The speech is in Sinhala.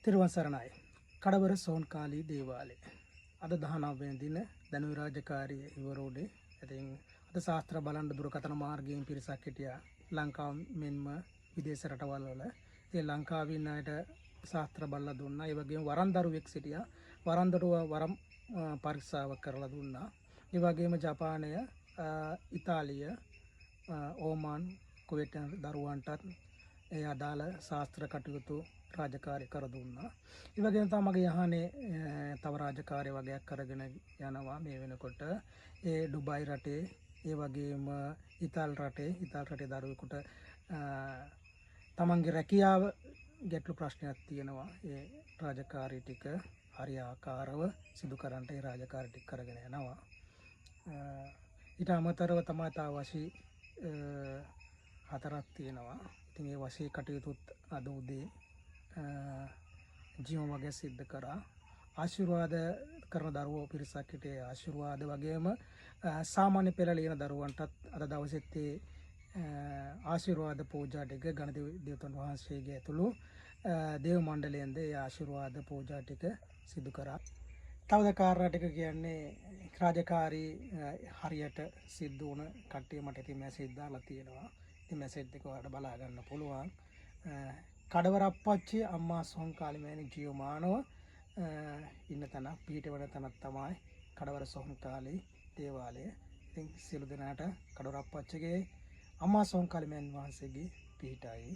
තිරුවන් සරණයි. කඩවර සෝන්කාලී දේවාලය. අද 19 වෙනි දින ධනුයි රාජකාරිය ඉවරෝඩේ. ඉතින් අද ශාස්ත්‍ර බලන්න දුරකථන මාර්ගයෙන් පිරිසක් හිටියා. ලංකාව මෙන්ම විදේශ රටවල් වල. ඒ ලංකාවේ ඉන්න අයට ශාස්ත්‍ර බලලා දුන්නා. ඒ වගේම වරන් දරුවෙක් සිටියා. වරන් දරුවා වරම් පරීක්ෂාවක් කරලා දුන්නා. ඒ වගේම ජපානය, ඉතාලිය, ඕමාන්, කුවේට් දරුවන්ටත් ඒ අදාළ ශාස්ත්‍ර කටයුතු රාජකාරී කර දුන්නා. ඒ වගේම තමයි මගේ යහනේ තව රාජකාරී වගේක් කරගෙන යනවා මේ වෙනකොට. ඒ ඩුබායි රටේ, ඒ වගේම ඉතාලි රටේ දරුවෙකුට තමන්ගේ රැකියාව ගැටලු ප්‍රශ්නයක් තියෙනවා. ඒ රාජකාරී ටික හරියාකාරව සිදු කරන්නට ඒ රාජකාරී ටික කරගෙන යනවා. ඊට අමතරව තමයි තා වශී 4ක් තියෙනවා. ඉතින් ඒ වශී කටයුතුත් අද උදේ ජීවම වගේ සිද්ධ කරා. ආශිර්වාද කරන දරුවෝ පිරිසක් හිටියේ. ආශිර්වාද වගේම සාමාන්‍ය පෙළ ලියන දරුවන්ටත් අද දවසෙත් ආශිර්වාද පූජා ටික ගණ දේවතුන් වහන්සේගේ ඇතුළු දේව මණ්ඩලයෙන්ද ඒ ආශිර්වාද පූජා ටික සිදු කරා. තවද කාරණා ටික කියන්නේ රාජකාරී හරියට සිද්ධ වුණ කට්ටිය මට ඉතින් මැසේජ් දාලා තියෙනවා. ඉතින් මැසේජ් එක ඔයාලට බලා ගන්න පුළුවන්. කඩවර අප්පච්චි අම්මා සොහොන්කාලි මෑණි ජීවමානව ඉන්න තැන පිහිටවන තැනක් තමයි කඩවර සොහොන්කාලි දේවාලය. ඉතින් සියලු දෙනාට කඩවර අප්පච්චිගේ අම්මා සොහොන්කාලි මෑණි වහන්සේගේ පිහිටයි